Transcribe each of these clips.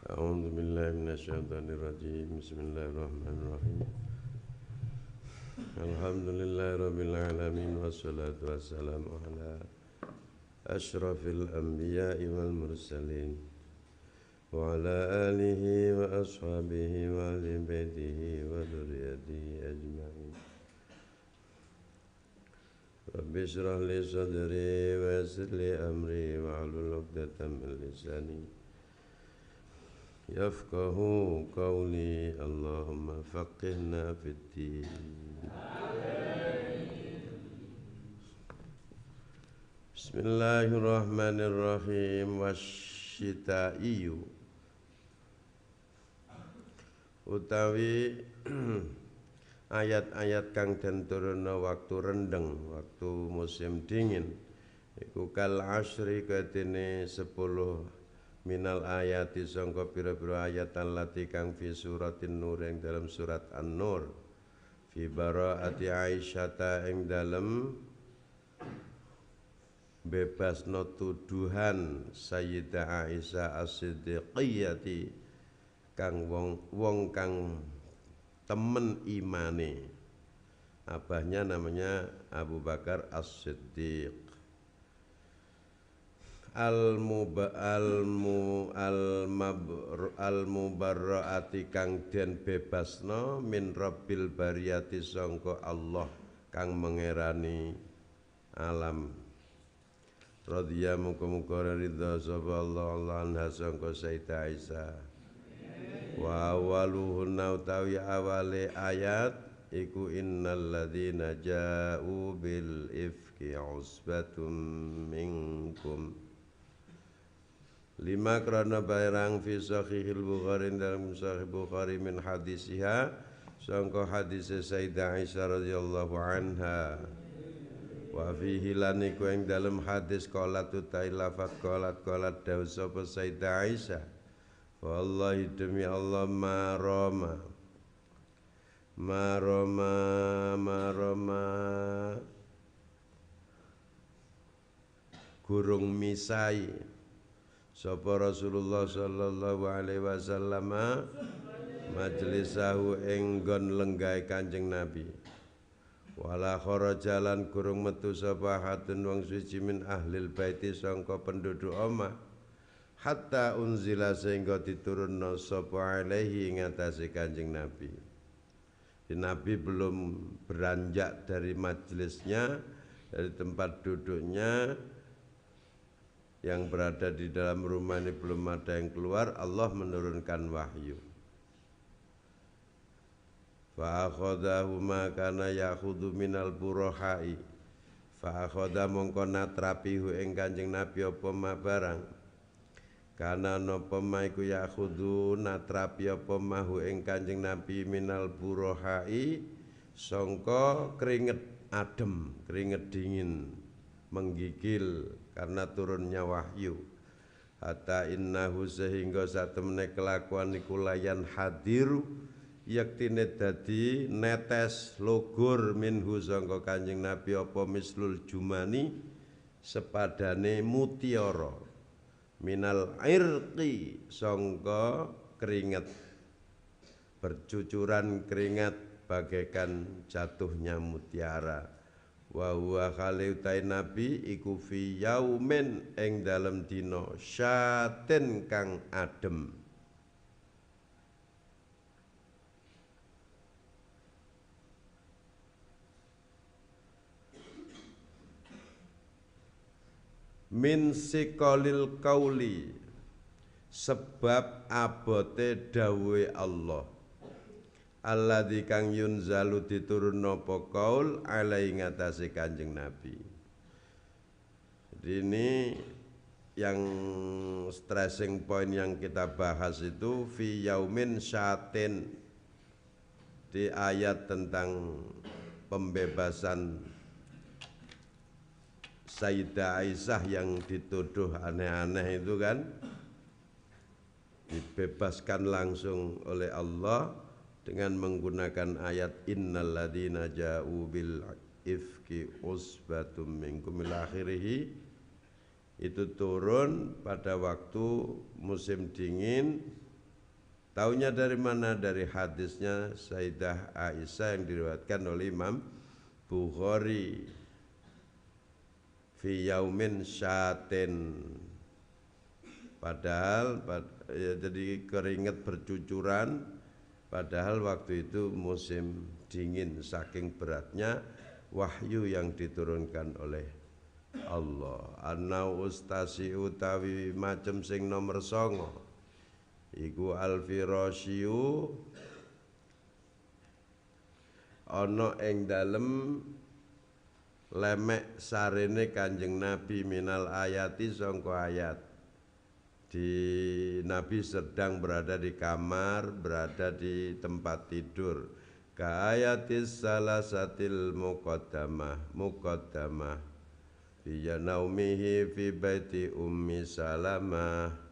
A'udzu billahi minasyaitonir rajim. Bismillahirrahmanirrahim. Alhamdulillahirabbil alamin wassalatu wassalamu ala asyrafil anbiya'i wal mursalin wa ala alihi wa ashabihi wa ahli baitihi wa dzurriyyatihi ajma'in. Rabbi shrah li sadri wa yassir li amri wa hlul 'uqdatam min lisani yafqahu qawli. Allahumma faqihna fid-din. Bismillahirrahmanirrahim. Wasyitaiyu utawi ayat-ayat kang den turunna waktu rendeng, waktu musim dingin, iku kal asyri kadene 10 minal ayati sangka pira-pira ayat allati kang fi suratin nur ing dalam surat An-Nur, fi bara'ati Aisyata ing dalam bebasno tuduhan Sayyidah Aisyah as-Siddiqiyati kang wong kang temen imane. Abahnya namanya Abu Bakar As-Siddiq. Al-mubarraati kang den bebasno min rabbil bariyati sangka Allah kang mengerani alam. Radhiya muga-muga ridha sapa Allah anha sangka Sayyidah Aisyah. Wa awaluhunna utawi awale ayat iku innal ladzina ja'u bil ifki usbatum minkum. Lima krana barang fi sahihil Bukhari dalam sahih Bukhari min hadisiha sangka hadis Sayyidah Aisyah radhiyallahu anha. Wa fihi lan iku ing dalam hadis qalat utai lafaz qalat dawu sapa Sayyidah Aisyah, wallahi demi Allah maroma gurung misai sapa Rasulullah sallallahu alaihi wasallam majlisahu ing nggon lenggahe Kanjeng Nabi. Wala kharajalan gurung metu sapa hatun wong suci min ahlil baiti sangka penduduk omah hatta unzila sehingga diturunna sapa alaihi ing atase Kanjeng Nabi. Nabi belum beranjak dari majelisnya, dari tempat duduknya yang berada di dalam rumah ini, belum ada yang keluar, Allah menurunkan wahyu. Fa akhadahu ma kana ya'khudhu minal burahai. Fa akhadha mongko natrapihu ing Kanjeng Nabi apa ma barang. Kana napa ma iku ya'khudhu natrapi apa mahu ing Kanjeng Nabi minal burahai sangka keringet adem, keringet dingin, menggigil karena turunnya wahyu. Hatta innahu sehingga satemene kelakuan iku layan hadiru yaktine dadi netes logur minhu sangka Kanjeng Nabi apa mislul jumani sepadane mutiara minal irqi sangka keringat, bercucuran keringat bagaikan jatuhnya mutiara. Wa huwa khaliutai Nabi iku fi yaumin ing dalem dina syatin kang adem. Min siqalil qauli sebab abote dawuhe Allah. Alladzi kang yunzalu diturunna apa qaul alai ngatasé Kanjeng Nabi. Jadi ini yang stressing point yang kita bahas itu fi yaumin syatin, di ayat tentang pembebasan Sayyidah Aisyah yang dituduh aneh-aneh itu kan dibebaskan langsung oleh Allah dengan menggunakan ayat innal ladzina ja'u bil ifki usbatum minkum ila akhirih. Itu turun pada waktu musim dingin Taunya dari mana? Dari hadisnya Sayyidah Aisyah yang diriwayatkan oleh Imam Bukhari. Fi yaumin syatin. Padahal ya, jadi keringat bercucuran. Padahal waktu itu musim dingin, saking beratnya wahyu yang diturunkan oleh Allah. Anau ustasi utawi macem sing nomor 9 iku alfirasyu ana ing dalem lemek sarene Kanjeng Nabi minal ayati sangka ayat. Nabi sedang berada di kamar, berada di tempat tidur. Ka ayatis salasatil muqaddamah fi naumihi fi baiti ummi Salamah.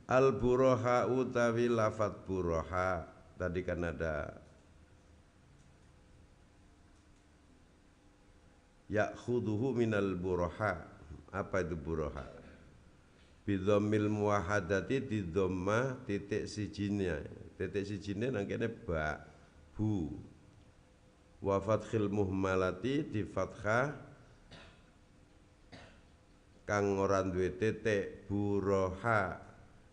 Al-buraha utawi lafat buraha. Tadi kan ada ya'khuduhu minal buraha. Apa itu buraha? Bidhammil muwahhadati di dhamma titik sijine. Titik sijine nang kene ba bu. Wa fathil muhmalati di fathah kang ora duwe titik buraha.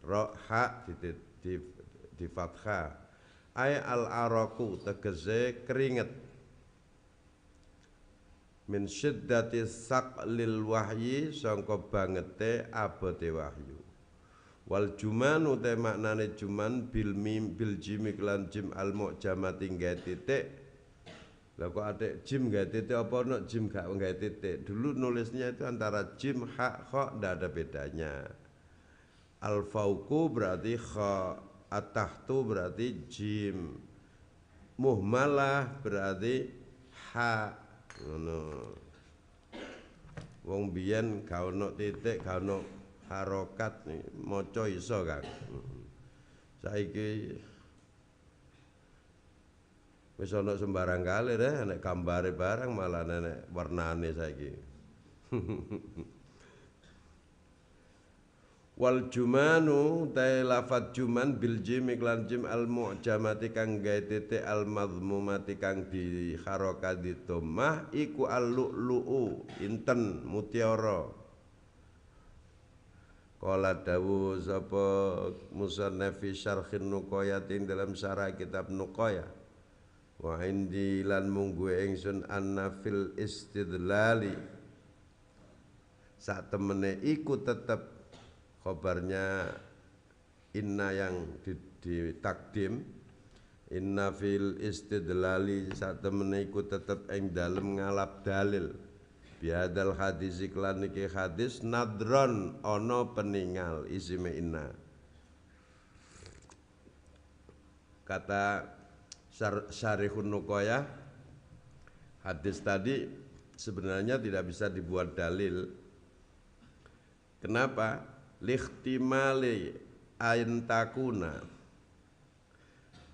Roha di fathah. Ay al-araku tegese keringet. Min syiddati saqlil wahyi sangka bangete abote wahyu. Wal juman uta maknane juman bil mim bil jim lan jim al mu'jamati nggae titik. Lah kok atik jim nggae titik apa ono jim gak nggae titik. Dulu nulisnya itu antara jim ha kha ndak ada bedanya. Al fauqu berarti kha, at-tahtu berarti jim. Muhmalah berarti ha. Ngono. Wong biyen gak ono titik, gak ono harokat maca iso, Kang. Saiki wis ono sembarang kali nek gambare barang malah nek warnane saiki. Wal jumanu ta lafat juman bil jim iklan jim al mu'jamati kang gawe titik al madhmumati kang di harokat di dhammah iku al lu'lu'u inten mutiara. Qala dawu sapa musannaf fi syarhin nuqayat ing dalam syarah kitab Nuqayah. Wa indi lan munggu ingsun anna fil istidlali sak temene iku tetep khobarnya inna yang ditakdim inna fil istidlali sak temene iku tetep ing dalem ngalap dalil biadal hadis iklan iki hadis nadron ana peningal isime inna. Kata Syarihun Nuqayah, hadis tadi sebenarnya tidak bisa dibuat dalil. Kenapa? Lihtimali antakuna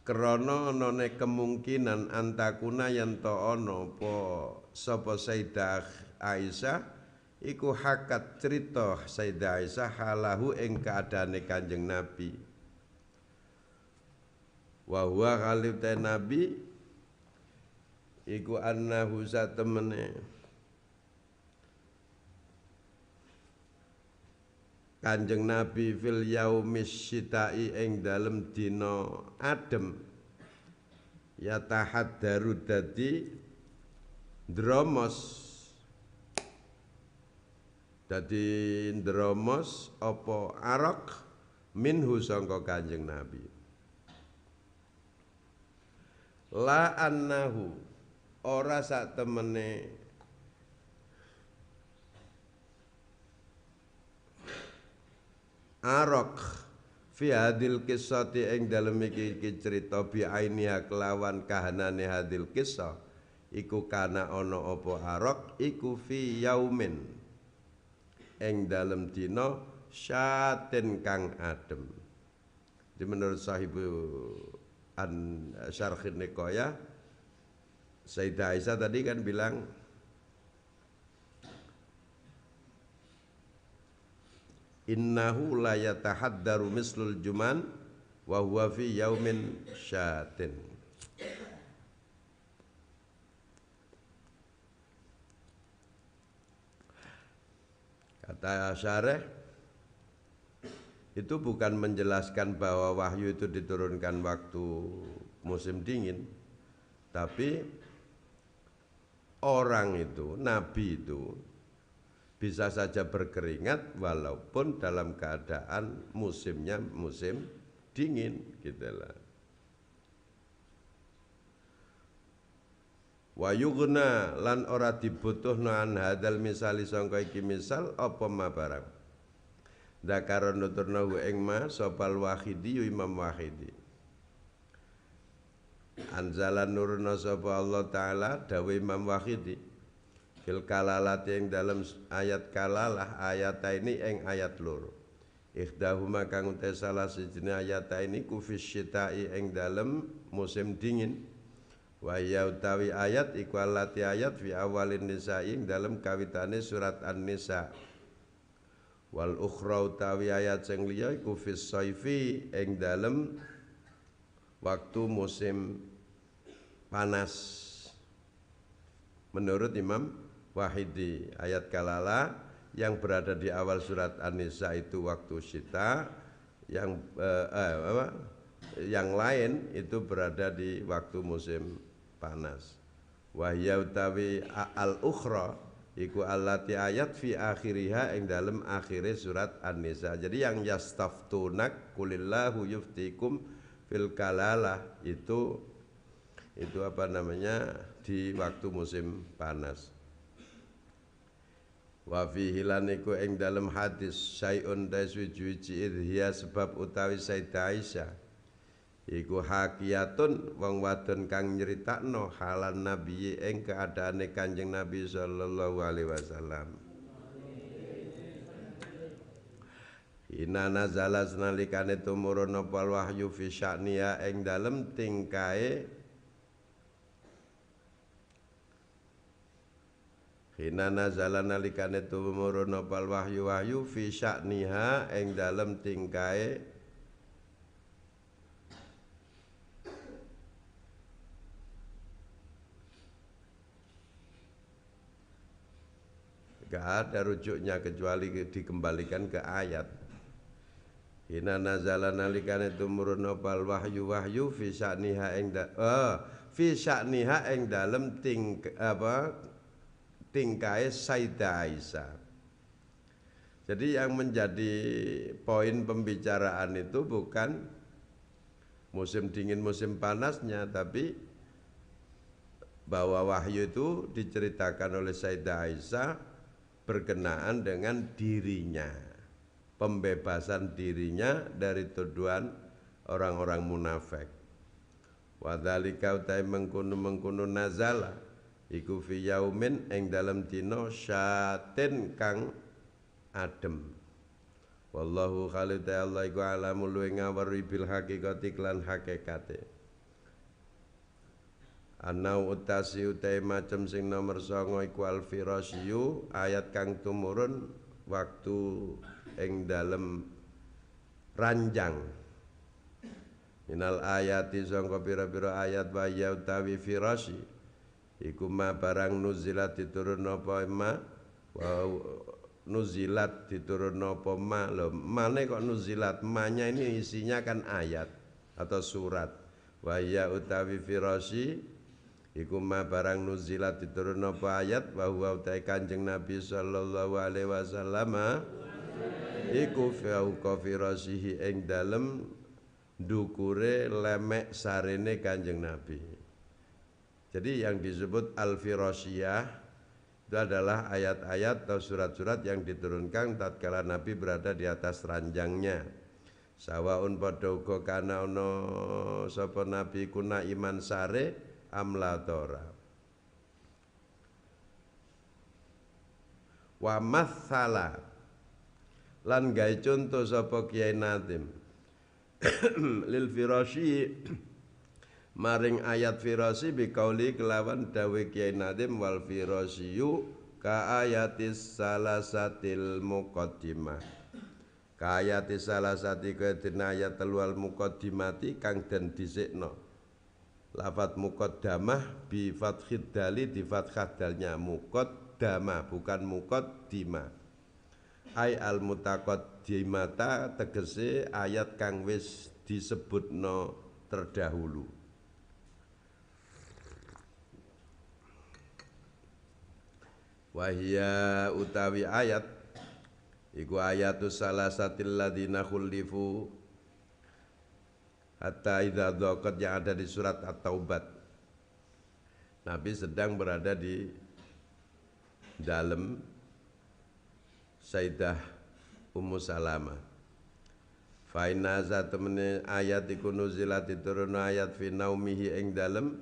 krana anane kemungkinan antakuna yen to ana apa sapa Sayyidah Aisyah iku hakat cerita Sayyidah Aisyah halahu ing kaadane Kanjeng Nabi. Wa huwa khalifah Nabi iku annahu satemene Kanjeng Nabi fil yaumis syita'i ing dalem dina adem yatahaddaru dadi ndromos apa arak minhu sangka Kanjeng Nabi. La annahu ora sak temene arok fi hadil kisati ing dalem iki cerita bi ainia kelawan kahanane hadil kisah iku kana ana apa arok iku fi yaumin ing dalem dina syatin kang adem. Di menurut sahibu an syarhin Nuqayah Sayyidah Aisyah tadi kan bilang innahu la yatahaddaru mislul juman wa huwa fi yaumin syatin. Kata syarih, itu bukan menjelaskan bahwa wahyu itu diturunkan waktu musim dingin, tapi orang itu, nabi itu bisa saja berkeringat walaupun dalam keadaan musimnya musim dingin gitu lah. Wa yughna lan ora dibutuhno an hadal misali sangka iki misal apa ma barang. Dzakara nuturna ing ma sopal wahidi Imam Wahidi. Anzalan nurna sapa Allah taala dawe Imam Wahidi. Fil kalalat yang dalam ayat kalalah ayat ini ing ayat loro. Ikhdahuma kang uta salah sijine ayat ini kufis syita'i ing dalam musim dingin. Wa ya utawi ayat iku allati ayat fi awalin nisa ing dalam kawitane surat An-Nisa. Wal ukhra utawi ayat sing liya iku fis saifi ing dalam waktu musim panas. Menurut Imam Wahidi, ayat kalala yang berada di awal surat An-Nisa itu waktu syita, yang lain itu berada di waktu musim panas. Wahya utawi al-ukhra iku allati ayat fi akhiriha ing dalem akhire surat An-Nisa. Jadi yang yastaftunak kulillahu yuftikum fil kalalah itu apa namanya di waktu musim panas. Wa fihi lan iku ing dalem hadis syai'un taswiji idhiya sebab utawi Sayyidah Aisyah iku hakiyatun wong wadon kang nyeritakno halan nabi ing keadaane Kanjeng Nabi sallallahu alaihi wasallam. Ina nazala nalikane tumurun apa wahyu fi sya'niya ing dalem tingkae Hina nazala nalikane tumurun apa wahyu fi sya'niha ing dalem tingkae gak ada rujuknya kecuali dikembalikan ke ayat. Hina nazala nalikane tumurun opal wahyu fi sya'niha ing dalem tingkae Sayyidah Aisyah. Jadi yang menjadi poin pembicaraan itu bukan musim dingin musim panasnya, tapi bahwa wahyu itu diceritakan oleh Sayyidah Aisyah berkenaan dengan dirinya, pembebasan dirinya dari tuduhan orang-orang munafik. Wa dzalika utai mengkono nazala iku fi yaumin ing dalem dina syatin kang adem. Wallahu khalid Allah iku alamul luwih ngawari bil haqiqati lan hakikate. Anau utasi utai macam sing nomor 9 iku al-firasyu ayat kang tumurun waktu ing dalem ranjang. Minal ayati sangka pira-pira ayat wa ya utawi firasyi iku ma barang nuzilat diturun apa ma wa nuzilat diturun apa ma lho mane kok nuzilat manya ini isinya kan ayat atau surat. Wa ya utawi firasyi iku ma barang nuzilat diturun apa ayat wa huwa utai Kanjeng Nabi sallallahu alaihi wasallam iku fauqa firasihi ing dalem ndukure lemek sarene Kanjeng Nabi. Jadi yang disebut al-firasiyah itu adalah ayat-ayat atau surat-surat yang diturunkan tatkala Nabi berada di atas ranjangnya. Sawaun padha uga kana ana sapa Nabi kuna iman sare amlatora wa mathala lan gawe contoh sapa Kiai Nazim lil firasyi maring ayat firasi biqauli kelawan dawe Kiai Nadim wal firasiyu ka ayatis salasatil muqaddimah ka ayatis salasati kedina ayat telu al muqaddimati kang den dhisikno lafat muqaddamah bi fathid dali di fathah dalnya muqaddamah bukan muqaddimah ai al mutaqaddimata tegese ayat kang wis disebutno terdahulu. Wahia utawi ayat iku ayatus salasatil ladzina khulifu hatta idza dhaqat yang ada di surat At-Taubat. Nabi sedang berada di dalam Sayyidah Ummu Salamah. Fa inna za temene ayat iku nuzilat diturun ayat fi naumihi ing dalem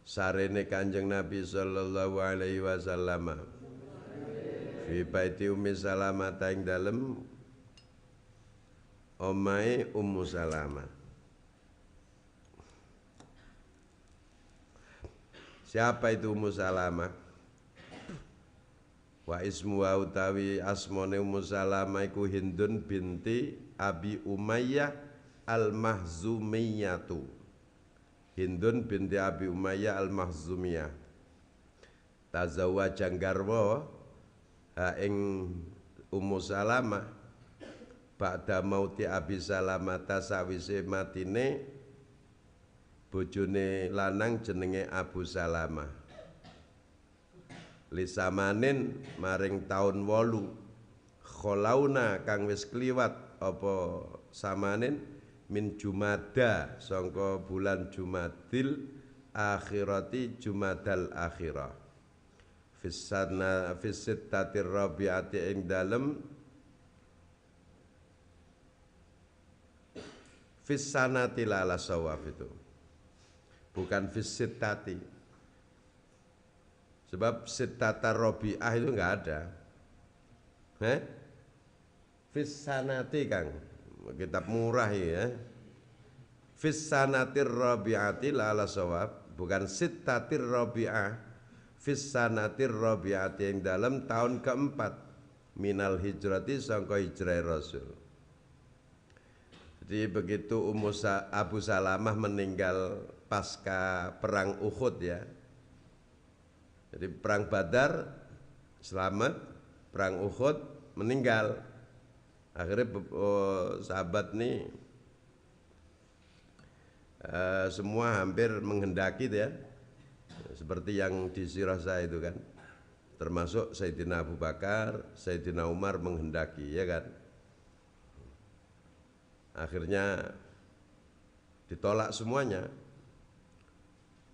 sarene Kanjeng Nabi sallallahu alaihi wasallam fi baiti Ummi Salamah ing dalem omahe Ummu Salamah. Siapa itu Ummu Salamah? Wa ismu wa utawi asmane Ummu Salamah iku Hindun binti Abi Umayyah al-Mahzumiyatu. Hindun binti Abi Umayyah al-Mahzumiyah. Tazawwaja garwa ha ing Ummu Salamah ba'da mauti Abi Salamah sawise matine bojone lanang jenenge Abu Salamah. Lisamanin maring taun 8 kholauna kang wis kliwat apa samanin min Jumada sangka bulan Jumadil akhirati Jumadal akhirah fisana fisittatir rabiati ing dalem fisanati lala sawaf itu bukan fisittati sebab sittata rabiah itu enggak ada fisanati Kang kitab murah ya. Fissanatir rabi'ati la sawab, bukan sittatir rabi'ah. Fissanatir rabi'ati yang dalam tahun keempat minal hijrati sangka hijrah Rasul. Jadi begitu Abu Salamah meninggal pasca perang Uhud ya. Jadi perang Badar selamat, perang Uhud meninggal. Akhirnya sahabat nih semua hampir menghendaki ya, seperti yang di sirah saya itu kan, termasuk Sayyidina Abu Bakar, Sayyidina Umar menghendaki ya kan. Akhirnya ditolak semuanya.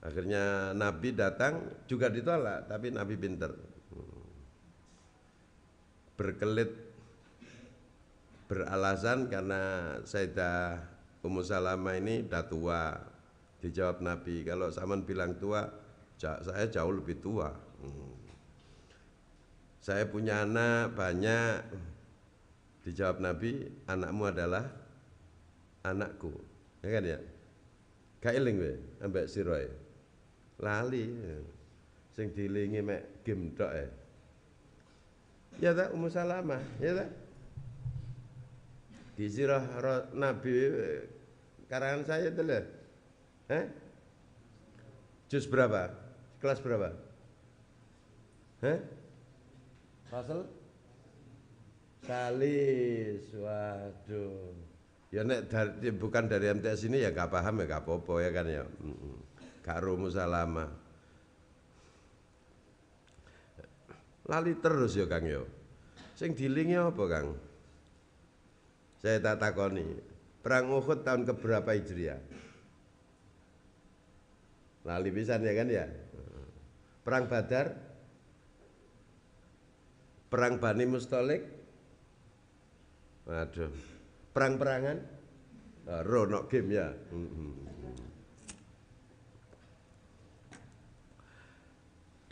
Akhirnya Nabi datang juga ditolak, tapi Nabi pinter, berkelit. Beralasan karena Sayyidah Ummu Salamah ini udah tua. Dijawab Nabi, kalau zaman bilang tua, saya jauh lebih tua. Saya punya anak banyak. Dijawab Nabi, anakmu adalah anakku. Ya kan ya? Kailing we ambek siroe. Lali. Sing dilingi mek game tok ya. Ya tak Ummu Salamah, ya tak? Di sirah Nabi karangan saya itu loh. Juz berapa? Kelas berapa? Fasal Salis. Waduh. Ya nek bukan dari MTS ini ya gak paham ya gak apa-apa ya kan ya. Karo Ummu Salamah. Lali terus ya Kang ya. Sing dilingi apa Kang? Saya tak takoni, perang Uhud tahun keberapa Hijriah? Lali pisan ya kan ya. Perang Badar, perang Bani Mustalik, waduh, perang-perangan, ronok game ya.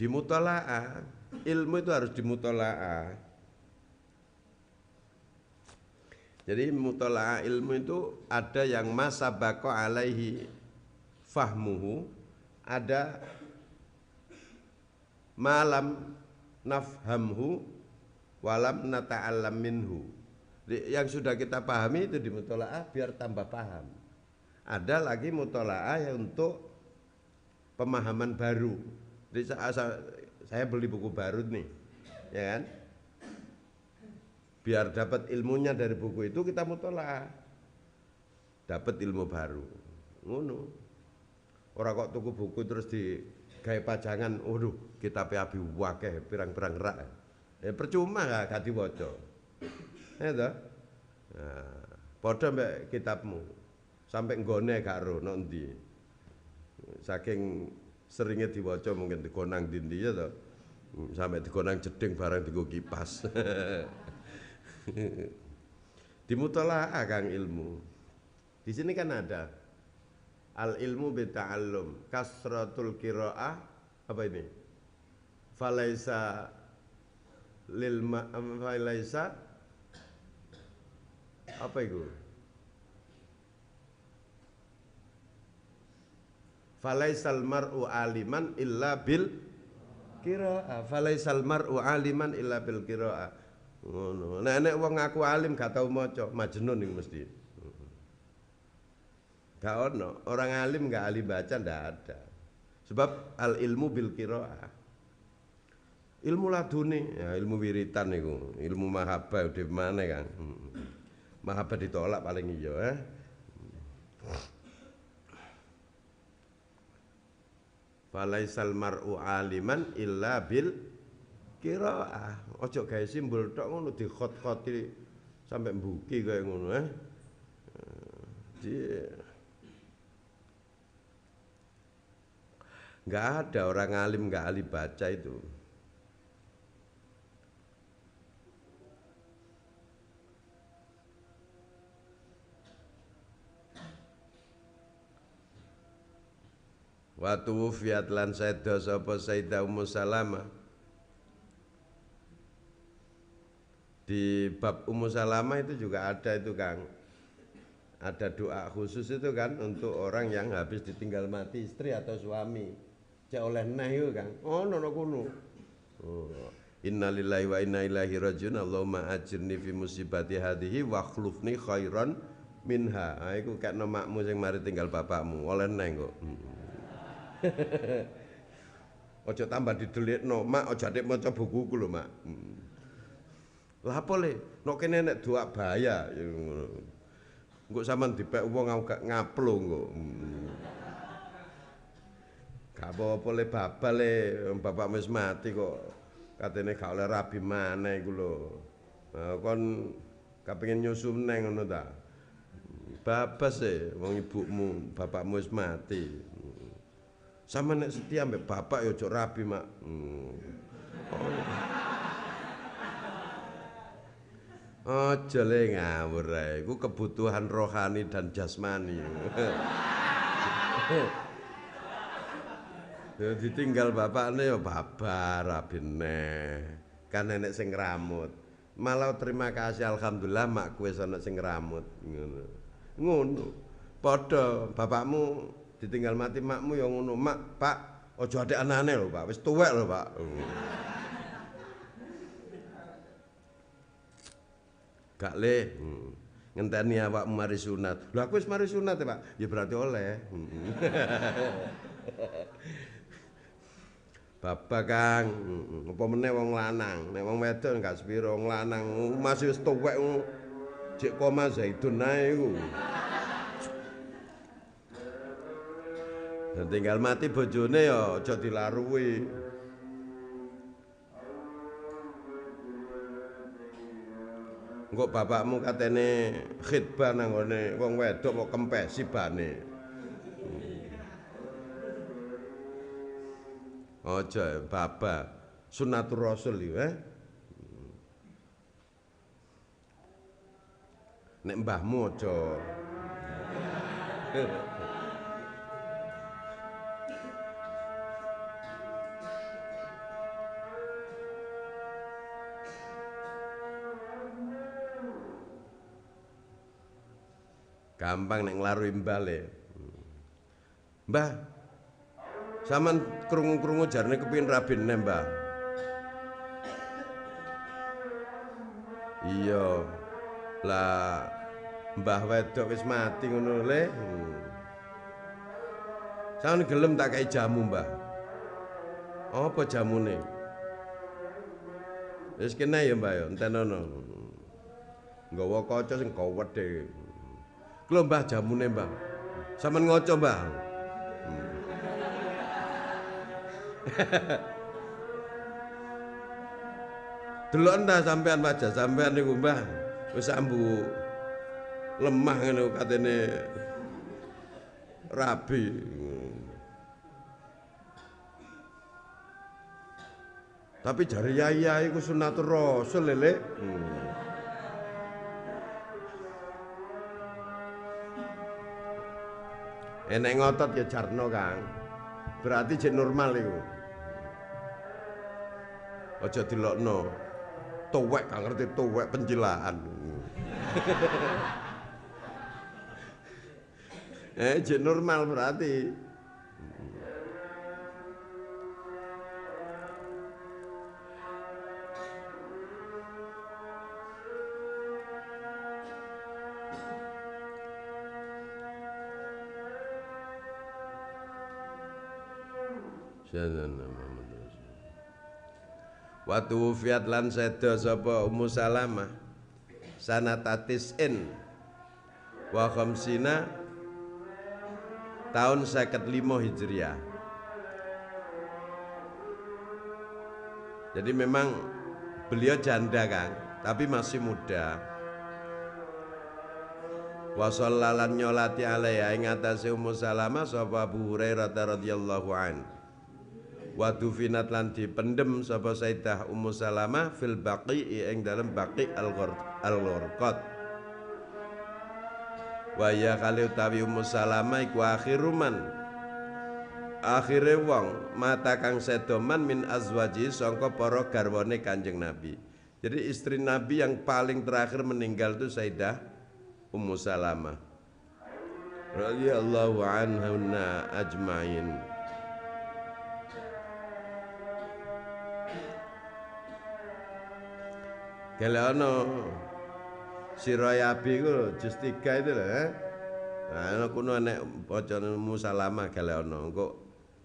Dimutolaah, ilmu itu harus dimutolaah. Jadi mutola'ah ilmu itu ada yang masabaqo alaihi fahmuhu, ada malam nafhamhu walam nata'allam minhu. Yang sudah kita pahami itu di mutola'ah biar tambah paham. Ada lagi mutola'ah yang untuk pemahaman baru. Jadi saya beli buku baru nih, ya kan? Biar dapat ilmunya dari buku itu kita mutola'ah, dapat ilmu baru. Ngono. Orang kok tuku buku terus di gawe pajangan, waduh, kitab abi wakeh pirang-pirang rak. Ya percuma gak diwaca. Ya toh? Nah, padha mbek kitabmu. Sampai nggone gak ro nek ndi. Saking seringnya diwaca mungkin digonang ndi ya toh. Sampai digonang jeding barang digo kipas. Dimutola'ah kang ilmu. Di sini kan ada al ilmu bita'allum, kasratul qiraah, apa ini? Falaisa falaisa apa itu? Falaisal mar'u aliman illa bil qiraah. Falaisal mar'u aliman illa bil qiraah. Ngono. Nek wong ngaku alim gak tau maca, majnun iki mesti. Gak ono, orang alim gak ahli baca ndak ada. Sebab al ilmu bil qiraah. Ilmu laduni, ya ilmu wiritan niku, ilmu mahabbah udah mana kan. Mahabbah ditolak paling iya Falaisal mar'u aliman illa bil qiraah. Ojo gawe simbol tok ngono dikhot-khoti sampai mbuki kaya ngono Nggak ada orang alim nggak ahli baca itu. Wa tuwfiyat lan seda sapa Sayyidah Ummu Salamah. Di bab Ummu Salamah itu juga ada itu Kang. Ada doa khusus itu kan untuk orang yang habis ditinggal mati istri atau suami. Cek oleh neh itu Kang. Oh nono kuno. Innalillahi wa inna ilaihi rajiun. Allahumma ajirni fi musibati hadhihi wa khlufni khairan minha. Ah iku kekno makmu sing mari tinggal bapakmu. Oleh neh kok. Ojo tambah didelikno, Mak, ojo atik maca bukuku lho, Mak. Lah apa le? Nek kene nek doa bahaya ngono. Engko sampean dipek wong ngaplo engko. Gak apa-apa le babal le, bapak wis mati kok. Katene gak oleh rabi maneh iku lho. Kon kepengin nyusu neng ngono ta. Babas wong ibumu, bapakmu wis mati. Sama nek setia mbek bapak ya ojo rabi, Mak. Aja le ngawur ae. Iku kebutuhan rohani dan jasmani. Ya ditinggal bapakne ya babar rabine. Kan nenek sing ngramut. Malah terima kasih alhamdulillah makku wis ana sing ngramut ngono. Ngono. Padha bapakmu ditinggal mati makmu ya ngono. Mak, Pak, aja atik anane lho, Pak. Wis tuwek lho, Pak. Gak le. Ngenteni awakmu mari sunat. Lho aku wis mari sunat ya, Pak. Ya berarti oleh. Bapak Kang, apa meneh wong lanang, nek wong wedok gak sepiro, wong lanang masih wis tuwek jek koma zaitun ae iku. Dan tinggal mati bojone ya aja dilarui. Engko bapakmu katene khidbah nang ngene wong wedok kok kempesi bane. Aja bapak sunnatur rasul iki Nek mbahmu aja. Gampang nek nglarui mbale. Mbah, sampean krungu-krungu jarene kepengin rabine, Mbah. Iya. Lah mbah wedok wis mati ngono le. Sampeyan gelem tak kei jamu, Mbah. Apa jamune? Wis kene ya, Mbah ya, entenono. Nggawa kaca sing gowedhe. Lho Mbah jamune, Mbah. Sampeyan ngoco, Mbah. Delok entah sampean wajah sampean niku, Mbah. Wis ambu lemah ngono katene rabi. Tapi jari yai iku sunnatur rasul lele. Enek ngotot ya jarno, Kang. Berarti jek normal iku. Aja dilokno. Tuwek gak ngerti tuwek pencilaan. Jek normal berarti. Watu fiat lan seda sapa Ummu Salamah sanatatis wa khamsina tahun 55 Hijriah. Jadi memang beliau janda, Kang, tapi masih muda. Wa shallalan nyolati alaiha ing atase Ummu Salamah sapa Abu Hurairah radhiyallahu an. Wa dufinat lan dipendhem sapa Sayyidah Ummu Salamah fil baqi ing dalem baqi al-Gharqad. Wa ya kali utawi Ummu Salamah iku akhiruman akhire wong mata kang sedoman min azwaji sangka para garwane Kanjeng Nabi. Jadi istri Nabi yang paling terakhir meninggal itu Sayyidah Ummu Salamah radhiyallahu anhunna ajmain. Kalau ono Siroyabi ku juz 3 itu lho, Nah, kuno nek bocone Ummu Salamah kalau ono engko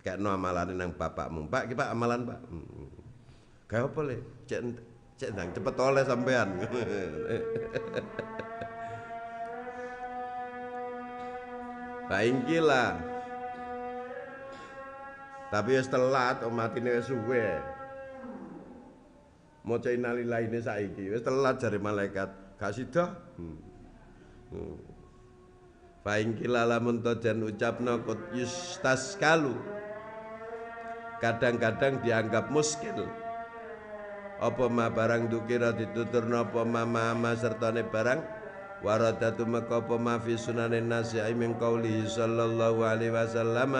kekno amalane nang bapakmu. Pak, iki Pak amalan, Pak. Gawe apa le? Cek ndang cepet oleh sampean. Pak ingkilah. Tapi wis telat, matine wis suwe. Maca innalillahi ini saiki wis telat jare malaikat gak sida. Fa in lamun tojan ucapna qut yustaskalu. Kadang-kadang dianggap muskil. Apa ma barang dukira dituturna apa ma sertane barang waradatu maka apa ma fi sunanin nasi min qauli sallallahu alaihi wasallam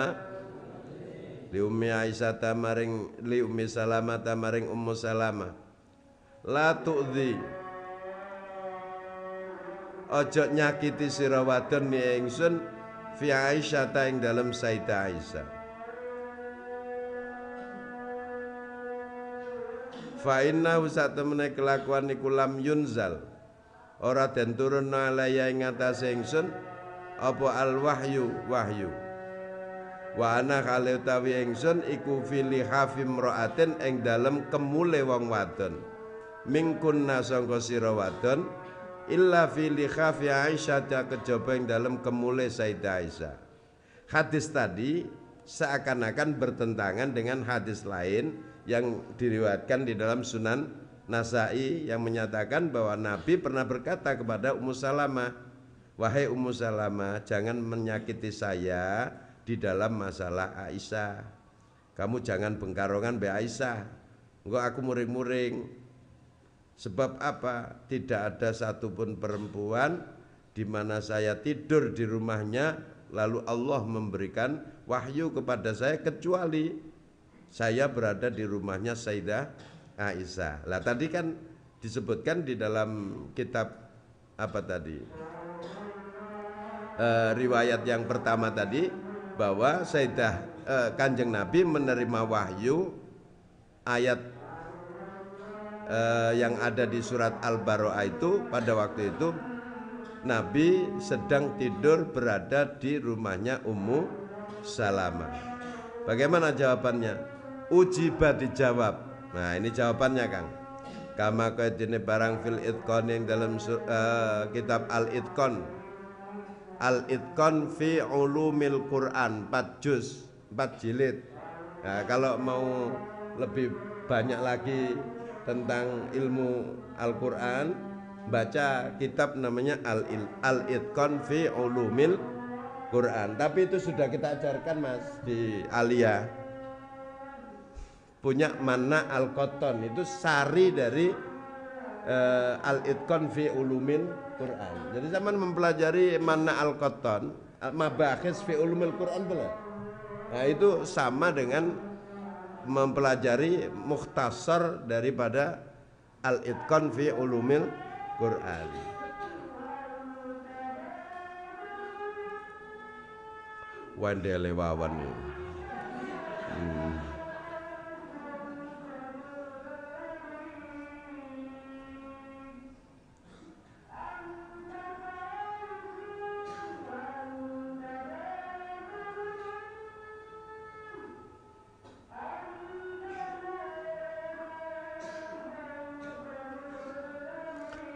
li ummi Aisyah tamaring li ummi Salamah tamaring Ummu Salamah la tu'dhi ojo nyakiti sira wadon ni ingsun fi Aisyah ta ing dalem Sayyidah Aisyah. Fa inna usat temene kelakuan niku lam yunzal ora den turunna alaya ing atase ingsun apa al wahyu wa ana kale utawi ingsun iku fili hafim raatin ing dalem kemule wong wadon mingkunna sangka sira wadon illa fili khafi Aisyah ta kejaba ing dalem kemule Sayyidah Aisyah. Hadis tadi seakan-akan bertentangan dengan hadis lain yang diriwayatkan di dalam Sunan Nasa'i yang menyatakan bahwa Nabi pernah berkata kepada Ummu Salamah, wahai Ummu Salamah, jangan menyakiti saya di dalam masalah Aisyah. Kamu jangan bengkarongan be Aisyah. Engko aku muring-muring. Sebab apa? Tidak ada satupun perempuan di mana saya tidur di rumahnya lalu Allah memberikan wahyu kepada saya kecuali saya berada di rumahnya Sayyidah Aisyah. Lah tadi kan disebutkan di dalam kitab apa tadi? riwayat yang pertama tadi bahwa Sayyidah Kanjeng Nabi menerima wahyu ayat yang ada di surat Al-Baqarah itu pada waktu itu Nabi sedang tidur berada di rumahnya Ummu Salamah. Bagaimana jawabannya? Ujiba, dijawab. Nah ini jawabannya Kang. Kama kaitine barang fil itqan yang dalam kitab Al-Itqan. Al-Itqan fi ulumil Quran 4 juz 4 jilid. Nah, kalau mau lebih banyak lagi tentang ilmu Al-Quran, baca kitab namanya Al-Itqan fi ulumil Quran. Tapi itu sudah kita ajarkan Mas di Alia. Punya Mana Al-Qotton, itu sari dari Al-Itqan fi ulumil Quran. Jadi zaman mempelajari Mana Al-Qotton, Mabakhis fi ulumil Quran boleh. Nah itu sama dengan mempelajari mukhtasar daripada Al-Itqan fi ulumil Quran. Wandele wawan.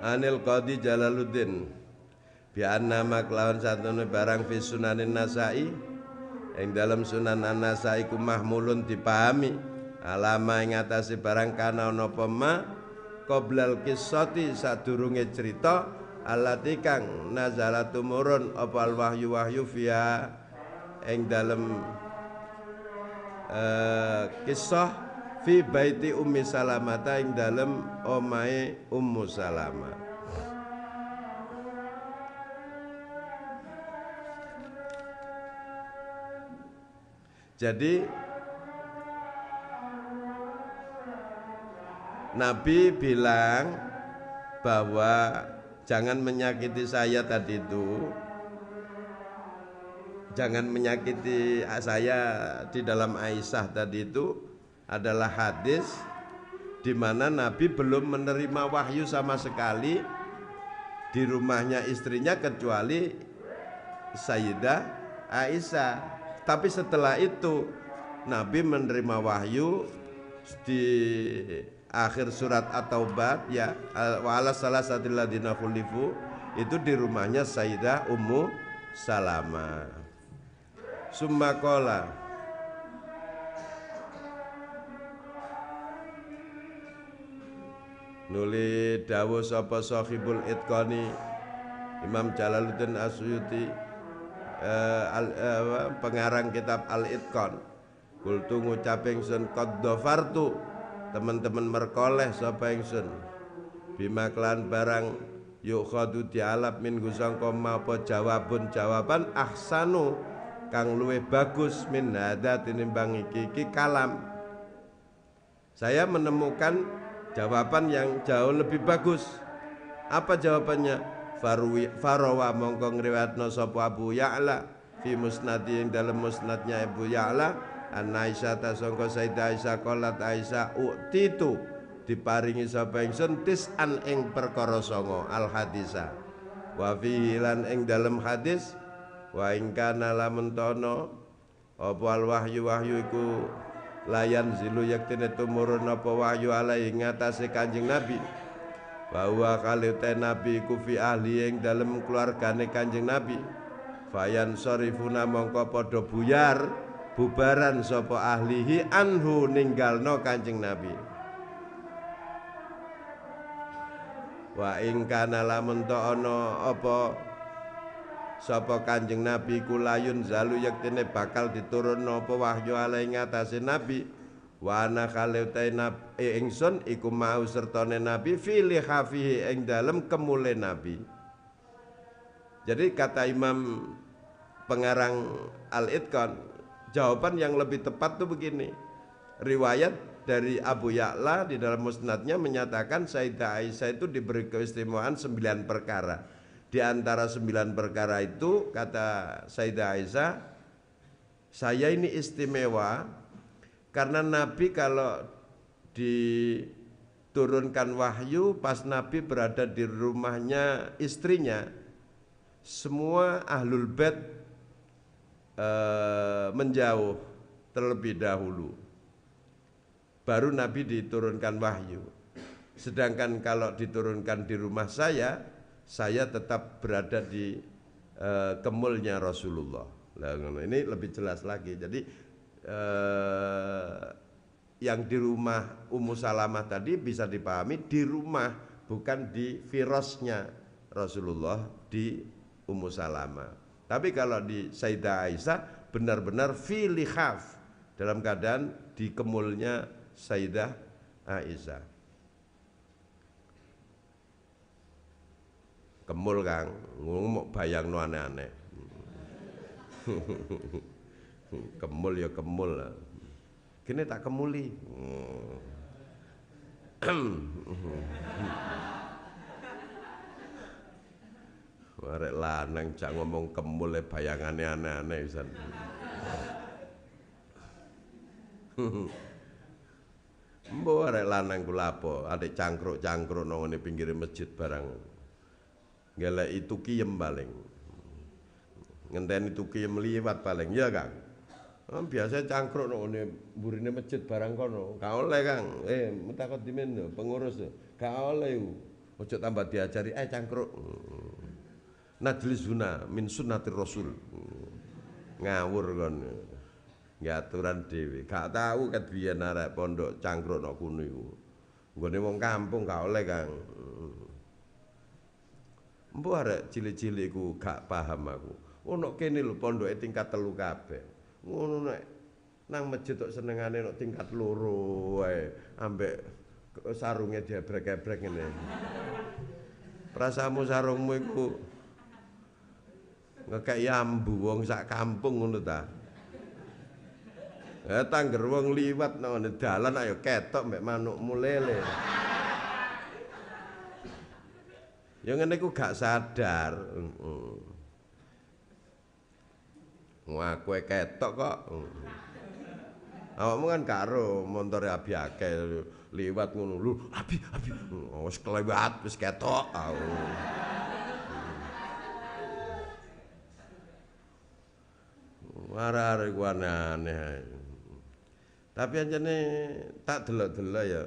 Anil Qadi Jalaluddin bi anna maklawan satune barang fi sunanin Nasai ing dalam Sunan An-Nasai ku mahmulun dipahami alama ing atase barang kana ana apa ma qoblal qissati sadurunge cerita allati kang nazala tumurun apa wahyu fiha ing dalam kisah fi baiti Ummi Salamah ing dalem omahe Ummu Salamah. Jadi Nabi bilang bahwa jangan menyakiti saya tadi itu, jangan menyakiti saya di dalam Aisyah tadi itu adalah hadis di mana Nabi belum menerima wahyu sama sekali di rumahnya istrinya kecuali Sayyidah Aisyah. Tapi setelah itu Nabi menerima wahyu di akhir surat At-Taubah ya wa ala salasatil ladina khulifu itu di rumahnya Sayyidah Ummu Salamah. Summa qala nuli dawuh sapa sahibul itqani Imam Jalaluddin Asyuti pengarang kitab Al-Itqan kultu ngucap ingsun qad dhafartu teman-teman merkoleh sapa ingsun bima klan barang yukhadu dialap min gusangka apa jawaban ahsanu kang luwih bagus min hada tinimbang iki kalam. Saya menemukan jawaban yang jauh lebih bagus. Apa jawabannya? Farawa mongko ngriwayatno sapa Abu Ya'la fi musnadi ing dalam musnadnya Abu Ya'la an Aisyah ta sangka Sayyidah Aisyah qalat Aisyah utitu diparingi sapa ingsun tis'an ing perkara 9 al hadisa wa fihi lan ing dalam hadis wa ing kana lamun tono apa al wahyu iku layan zilu yaktine tumurun apa wahyu alaihi ngatasé Kanjeng Nabi bahwa kalite Nabi ku fi ahli ing dalem keluargane Kanjeng Nabi fayan sarifuna mongko padha bubaran sapa ahlihi anhu ninggalno Kanjeng Nabi wa ing kana lamun ta ana apa sapa Kanjeng Nabi kulayun zalu yaktine bakal diturunno apa wahyu alaihi ngatasé Nabi wa ana khalautai ingsun iku mau sertane Nabi fi lihafihi ing dalem kemule Nabi. Jadi kata Imam pengarang Al-Itqan, jawaban yang lebih tepat tuh begini. Riwayat dari Abu Ya'la di dalam musnadnya menyatakan Sayyidah Aisyah itu diberi keistimewaan 9 perkara. Di antara 9 perkara itu kata Sayyidah Aisyah, saya ini istimewa karena Nabi kalau diturunkan wahyu pas Nabi berada di rumahnya istrinya, semua ahlul bait menjauh terlebih dahulu. Baru Nabi diturunkan wahyu. Sedangkan kalau diturunkan di rumah saya tetap berada di kemulnya Rasulullah. Nah, ini lebih jelas lagi. Jadi yang di rumah Ummu Salamah tadi bisa dipahami di rumah, bukan di firasnya Rasulullah di Ummu Salamah. Tapi kalau di Sayyidah Aisyah benar-benar fi likhaf, dalam keadaan di kemulnya Sayyidah Aisyah. Kemul Kang, ngomong bayang no aneh-aneh. Kemul ya kemul lah. Kini tak kemuli. Arek lanang jak ngomong kemul bayangane aneh-aneh pisan. Mbok arek lanang ku lapo, adek cangkruk-cangkruk nang ngene pinggir masjid barang. Ngeleki tukiyem paling. Ngenteni tukiyem liwat paling, ya Kang. Biasa cangkruk nang ngene mburine masjid barang kono. Gak oleh Kang. Metakot dimen pengurus. Gak oleh. Ojo tambah diajari cangkruk. Najlisuna min sunnatir rasul. Ngawur kon. Nggih aturan dhewe. Gak tahu ket biyen arek pondok cangkruk nang kono iku. Nggone wong kampung gak oleh Kang. Mbok arek cilik-cilik iku gak paham aku. Ono kene lho pondoke tingkat 3 kabeh. Ngono nek nang masjid tok senengane nek tingkat 2 wae ambek sarunge diebrek-ebrek ngene. Prasamu sarungmu iku ngekeki ambu wong sak kampung ngono ta. Tangger wong liwat nang dalan ayo ketok mbek manukmu lele. Ya ngene iku gak sadar. Wah, kowe ketok kok. Awakmu kan karo montore abi akeh liwat ngono. Lho, abi. Wis kelewat, wis ketok. Warare ku aneh. Tapi anjene tak delok-delok ya.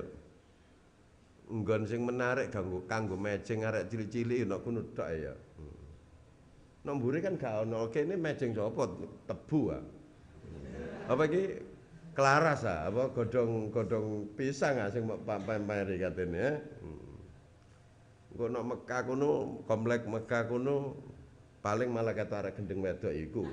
Nggon sing menarik kanggo mejeng arek cilik-cilik nek kono tok ya. Nang mburi kan gak ono, kene mejeng sapa? Tebu ah. Apa iki kelaras ah, apa godhong pisang ah sing pameri katene ya. Engko nek Mekah kono, komplek Mekah kono paling malah kata arek gendeng wedok iku.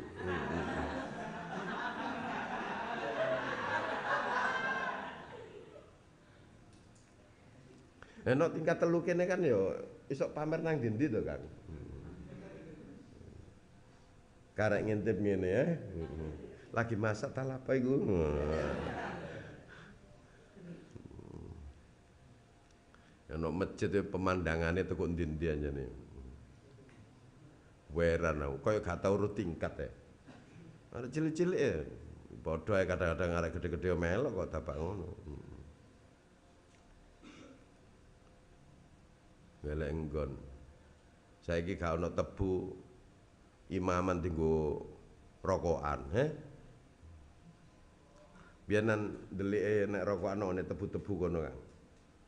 Enak tingkat 3 kene kan ya iso pamer nang ndi to, Kang. Karek ngintip ngene ya. Lagi masak ta apa iku? Enak masjid pemandangane teko ndi-ndi anjene. Weran aku koyo gak tau urut tingkat ya. Arek cilik-cilik ya. Padha ae kadang-kadang arek gede-gede melok kok dapak ngono. Golek nggon. Saiki gak ono tebu imaman tinggo rokokan, Biyenan ndelike nek rokokan ono tebu-tebu kono, Kang.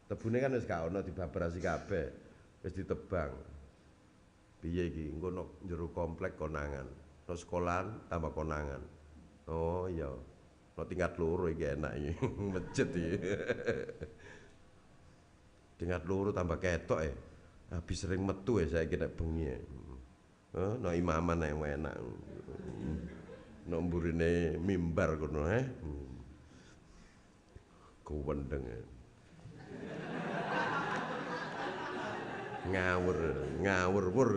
Tebune kan wis gak ono dibabrasi kabeh, wis ditebang. Piye iki? Engko nek jero komplek konangan, nek sekolahan tambah konangan. Oh iya. Nek tingkat 2 iki enak iki, masjid iki. Tingkat 2 tambah ketok ya. Habis sering metu ya saya kira bengi ya. No imaman yang enak. No mburine mimbar kono Kuwendeng. Ngawur wur.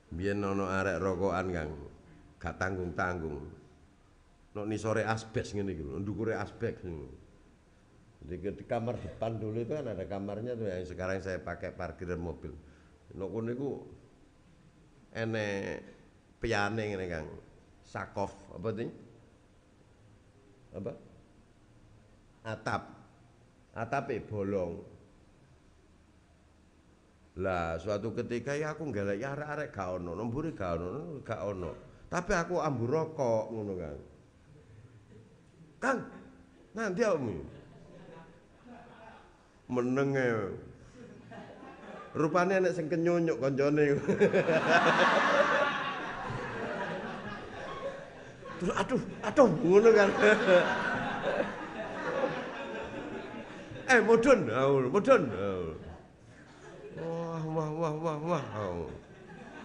Biyen ana arek rokokan Kang, gak tanggung-tanggung. Nek nisore asbes ngene iki lho, ndukure asbes. Di kamar depan dulu itu kan ada kamarnya tuh yang sekarang saya pakai parkiran mobil. Nok kono iku enek piyane ngene Kang. Sakof apa sih? Apa? Atap. Atape bolong. Lah suatu ketika ya aku nggak ya arek-arek gak ono, nombure gak ono. Tapi aku ambu rokok ngono Kang. Kang, nanti aku menenge. Rupane nek sing kenyonyuk koncone. Terus aduh ngono kan. Mudun, mudun. Wah.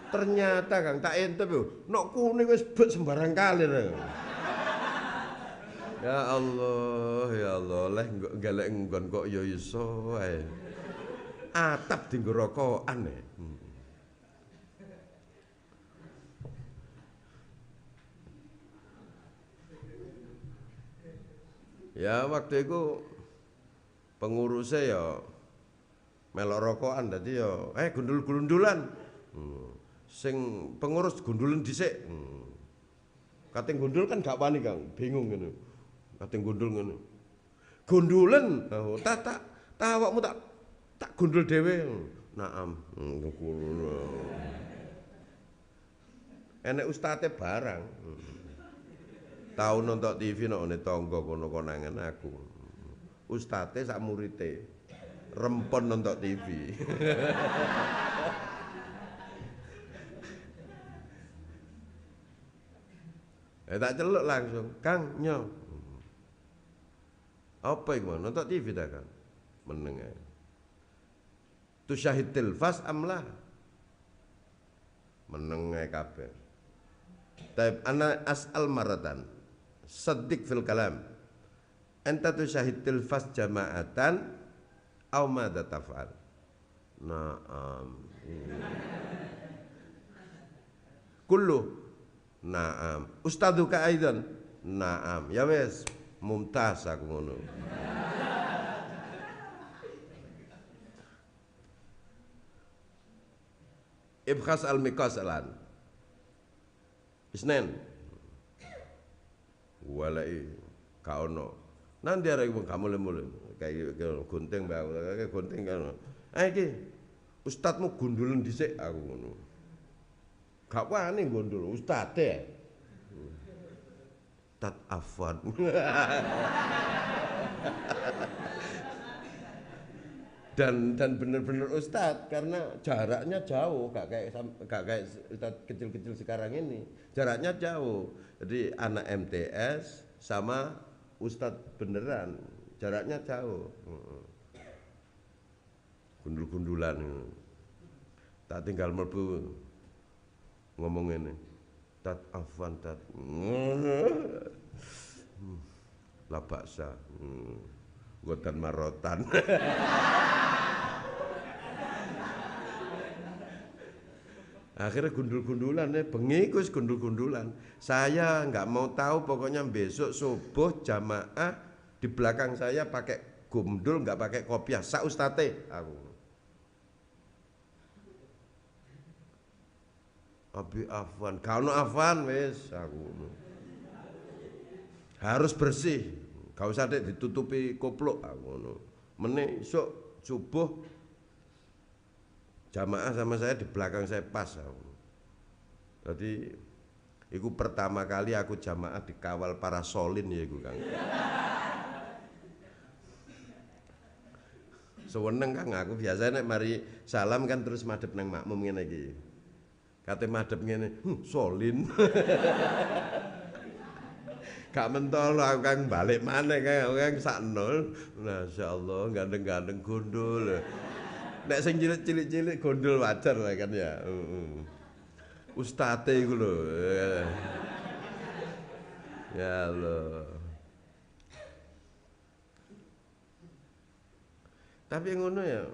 Ternyata Kang tak intip yo, nok kuning wis bet sembarang kali. Ya Allah, leh golek nggon kok ya iso ae. Atap dienggo rokokan e. Ya waktu itu pengurusnya ya melok rokokan dadi ya gundul-gundulan. Sing pengurus gundulan dhisik. Kating gundul kan gak wani Kang, bingung ngono. Kating gundul ngono. Gundulan, tak awakmu tak gundul dhewe. Naam, ngono. Enek ustate barang. Tahu nonton TV none tangga kono konangan aku. Ustate sak murite rempon nonton TV. Tak celuk langsung, Kang nyo. Apa iku nonton TV ta Kang? Meneng ae. Tu syahid tilfas amlah. Meneng ae kabeh. Taib ana as'al maratan. Saddiq fil kalam. Anta tu syahid tilfas jama'atan aw madza taf'al. Naam. Kullu naam. Ustaduka aidan. Naam. Ya wes, mumtaz aku ngono. Ibkhas al-miqasalan. Isnen. Walai ka ono. Nanti arek wong gak mulai-mulai. Kayak gunting mbak, kayak gunting kan. Iki ustadmu gundulan dhisik aku ngono. Gak wani gondol ustate. Tat afwan. Dan benar-benar ustad karena jaraknya jauh, gak kayak ustad kecil-kecil sekarang ini. Jaraknya jauh. Jadi anak MTS sama ustad beneran, jaraknya jauh. Gundul-gundulan. Tak tinggal mlebu ngomong ini, tat afwan tat la baksa godan marotan. Akhirnya gundul-gundulan bengi kus gundul-gundulan. Saya nggak mau tahu, pokoknya besok subuh jamaah di belakang saya pakai gundul, nggak pakai kopiah. Sa ustate aku. Abi afwan, kalau afwan wes aku harus bersih, gak usah deh ditutupi koplok aku. Meneh esuk subuh jamaah sama saya di belakang saya pas aku. Jadi itu pertama kali aku jamaah dikawal para solin ya iku Kang. Seweneng Kang aku biasanya nek mari salam kan terus madhep nang makmum ngene iki. Kate madhep ngene, solin. Gak mentol aku Kang balik maneh Kang sak nol. Masyaallah gandeng-gandeng gondol. Nek sing cilik-cilik gondol wajar lah kan ya. Ustate iku lho. Ya Allah. Tapi ngono ya.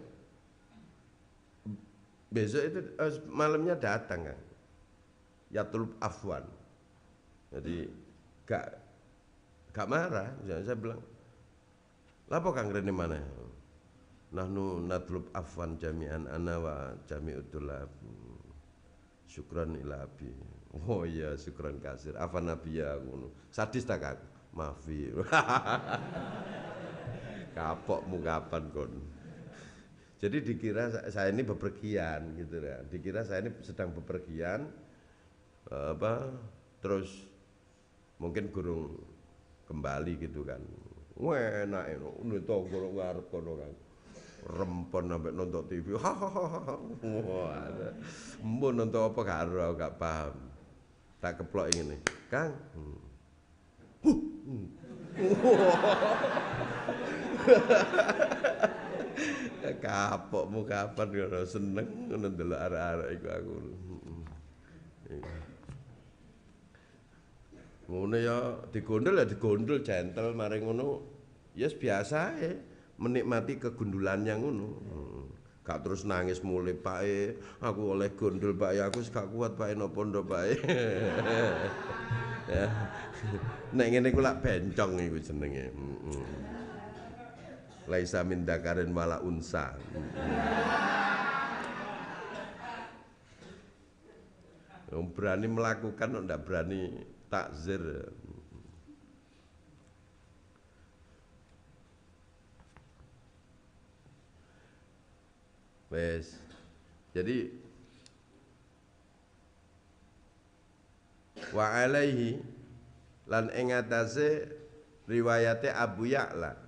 Besok itu malamnya datang kan, Yatul Afwan. Jadi gak marah, saya bilang Lapo kang rene maneh? Nahnu natlub afwan jami'an ana wa jami'ut tulab. Syukran ila abi. Oh iya, syukran kasir. Afan nabi ya ngono. Sadis ta Kang? Maafi. Kapokmu kapan kon? Jadi dikira saya ini bepergian gitu ya. Dikira saya ini sedang bepergian terus mungkin gurung kembali gitu kan. Wah enak itu gurung ngarep kono kan. Rempon sampai nonton TV. Wah, mbon nonton apa karo gak paham. Tak keplok ngene. Kang. Kapokmu kapan ngono seneng ngono ndelok arek-arek iku aku. Ngono ya digondol gentle mari ngono. Ya biasa ya menikmati kegundulannya ngono. Gak terus nangis mulai Pak aku oleh gondol Pak aku gak kuat Pak napa ndok Pak ya. Nek ngene iku lak bencong iku jenenge. Laisa min dakarin wala unsa. Berani melakukan ndak berani takzir. Wes. Jadi wa alaihi lan ing atase riwayate Abu Ya'la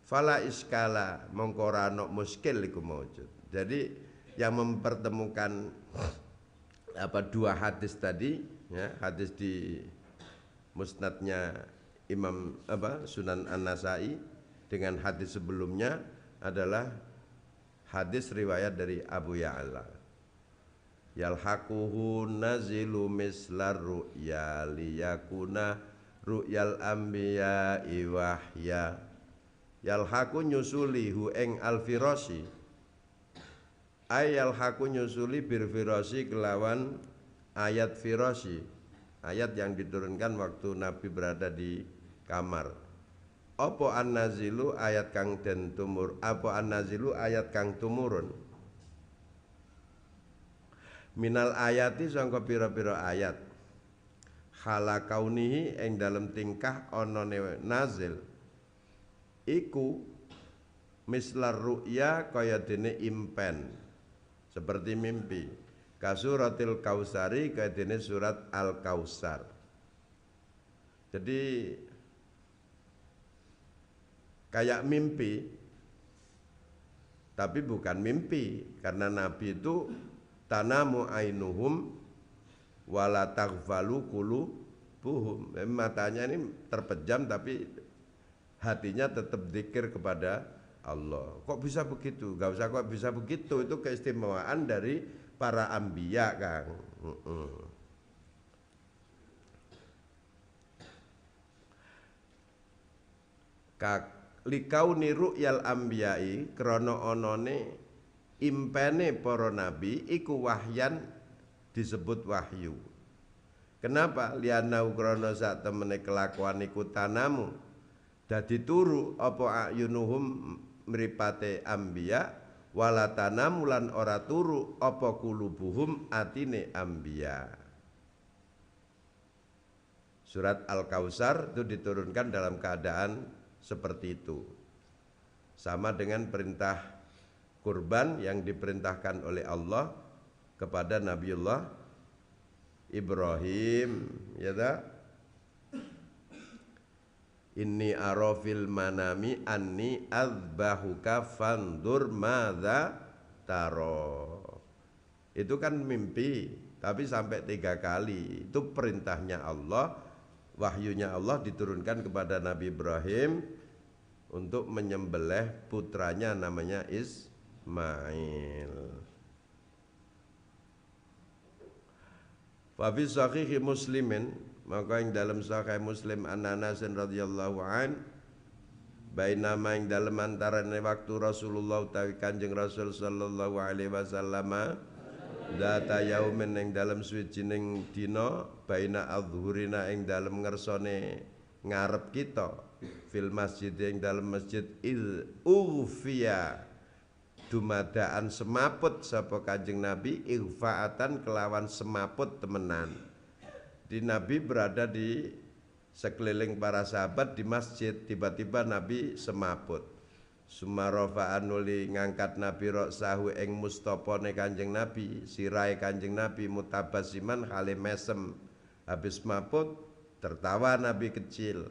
fala iskala mongko ora ana muskil iku maujud. Jadi yang mempertemukan dua hadis tadi ya, hadis di musnadnya Imam Sunan An-Nasai dengan hadis sebelumnya adalah hadis riwayat dari Abu Ya'la. Yalhaquhu nazilu mislar ru'ya liyakuna ru'yal anbiya wahya. Yalhaqu nyusuli hu ing al-firasi. Ay yalhaqu nyusuli bil firasi kelawan ayat firasi. Ayat yang diturunkan waktu Nabi berada di kamar. Apa an-nazilu ayat kang den tumur apa an-nazilu ayat kang tumurun minal ayati sangka pira-pira ayat hala kaunihi ing dalem tingkah onone nazil iku mislar ru'ya kaya dene impen seperti mimpi kasuratil kausari kaya dene surat al-kausar. Jadi kayak mimpi, tapi bukan mimpi karena Nabi itu tanamu ainuhum wala taghfalu qulubuhum. Matanya ini terpejam tapi hatinya tetap zikir kepada Allah. Kok bisa begitu? Gak usah kok bisa begitu, itu keistimewaan dari para anbiya, Kang. Likau niru yal ambiyai krono onone impene para nabi iku wahyan disebut wahyu. Kenapa? Liana krono sak temene kelakuan iku tanamu dadi turu apa ayunuhum mripate ambiya wala tanamu lan ora turu apa kulubuhum atine ambiya. Surat Al-Kausar itu diturunkan dalam keadaan seperti itu. Sama dengan perintah kurban yang diperintahkan oleh Allah kepada Nabiullah Ibrahim, ya tak? Inni arafil manami anni azbahuka fandur madza taro. Itu kan mimpi, tapi sampai 3 kali. Itu perintahnya Allah. Wahyunya Allah diturunkan kepada Nabi Ibrahim untuk menyembelih putranya namanya Ismail. Fa fi sahih Muslimin, maka yang dalam sahih Muslim an Anas radhiyallahu an bainama yang dalam antarane waktu Rasulullah utawi Kanjeng Rasul sallallahu alaihi wasallam data yaumin ing dalam suwijining dina baina adhurina ing dalam ngersone ngarep kita fil masjid ing dalam masjid il ughfiya dumadaan semaput sapa Kanjeng Nabi ighfaatan kelawan semaput temenan. Di Nabi berada di sekeliling para sahabat di masjid, tiba-tiba Nabi semaput. Sumarofa anuli ngangkat Nabi roksahu ing mustapane Kanjeng Nabi, sirai Kanjeng Nabi mutabasiman hale mesem. Habis maput tertawa Nabi kecil.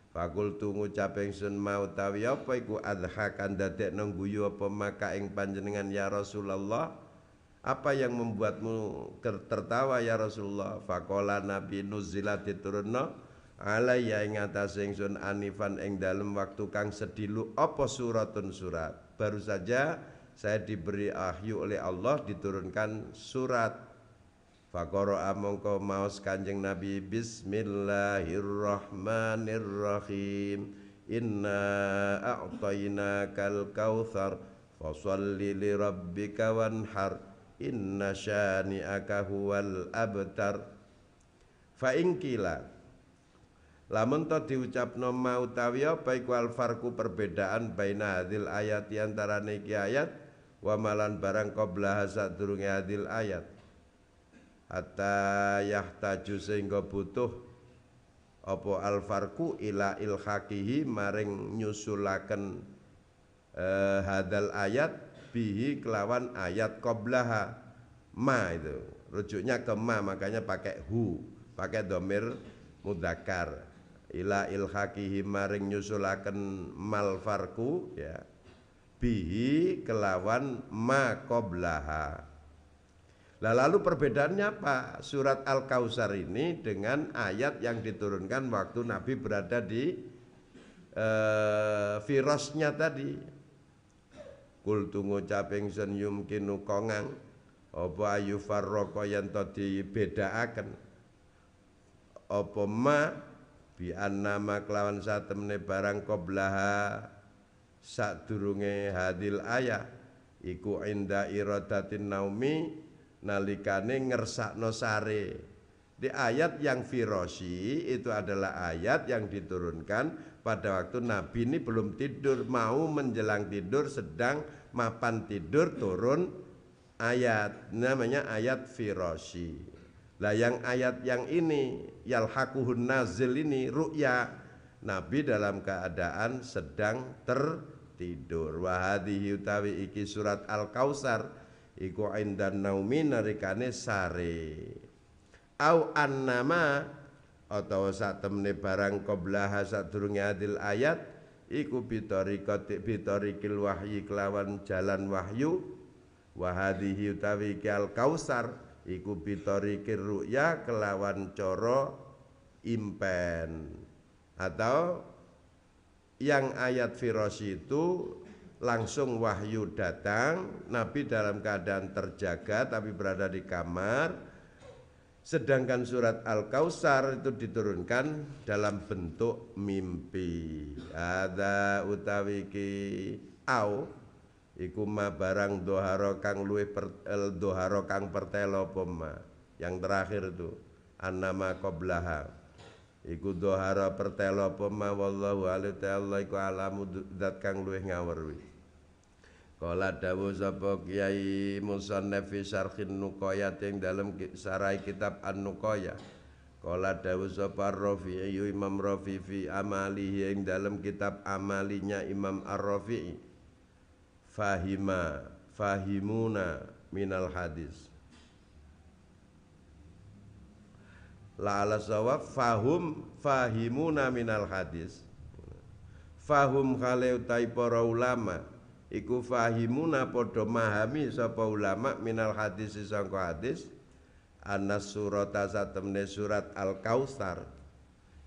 Fakultu ngucap ingsun mau tawi apa iku adhakan dadekno guyu apa maka ing panjenengan ya Rasulullah. Apa yang membuatmu tertawa ya Rasulullah? Faqala Nabi nuzilat diturunno alayya ing atas ingsun anifan ing dalem waktu kang sedilu apa suratun surat. Baru saja saya diberi wahyu oleh Allah diturunkan surat. Faqara mongko maos Kanjeng Nabi bismillahirrahmanirrahim inna a'tainakal kautsar fasholli li rabbika wanhar inna syani'aka huwal abtar. Fa ingkila lamun to diucapno mau tawi apa iku al farku perbedaan baina hadil ayat antarané iki ayat wa malan barang qabla sadurunge hadil ayat hatta yahtaju sehingga butuh apa al farku ila ilhaqihi maring nyusulaken hadal ayat bihi kelawan ayat qablaha ma itu rujuknya ke ma makanya pakai hu pakai domir mudzakkar ila ilhaqihi maring nyusulaken mal farku ya bihi kelawan ma qablaha. Lah lalu perbedaannya apa surat Al-Kautsar ini dengan ayat yang diturunkan waktu Nabi berada di firasnya tadi. Kultu ngucap ingsun yumkinu kongang apa ayu farraqa yen to dibedakaken apa ma bi annama kelawan satemene barang qablaha sadurunge hadil ayat iku inda iradatin naumi nalikane ngersakno sare. Di ayat yang firasi itu adalah ayat yang diturunkan pada waktu Nabi ini belum tidur, mau menjelang tidur, sedang mapan tidur, turun ayat namanya ayat firasi. Lah yang ayat yang ini yalhaquhun nazil ini ru'ya Nabi dalam keadaan sedang tertidur. Wa hadhihi utawi iki surat Al-Kautsar iku indan naumi narikane sare au annama atau satemene barang qablaha sadurunge adil ayat iku bitorikil wahyi kelawan jalan wahyu wa hadhihi utawi al kausar iku bitorikir ru'ya kelawan cara impen atau yang ayat firasi itu langsung wahyu datang, Nabi dalam keadaan terjaga tapi berada di kamar. Sedangkan surat Al-Kautsar itu diturunkan dalam bentuk mimpi. Ada utawi ki au iku ma barang doharo kang luwih doharo kang pertelo poma. Yang terakhir itu annama qablaha. Iku dohara pertelo poma wallahu a'lam Allah iku alamu zat kang luwih ngawruhi. Kala dawuh sapa Kiai Musannaf fi Syarhin Nuqayat ing dalem sarai kitab An-Nuqayah. Kala dawuh sapa Ar-Rafi'i Imam Rafi'i fi amalihi ing dalem kitab amalinya Imam Ar-Rafi'i. Fahimuna minal hadis. La ala sawab fahimuna minal hadis. Fahum khale utai para ulama iku fahimuna padha mahami sapa ulama minal hadis sangka hadis anas surata satemene surat Al-Kautsar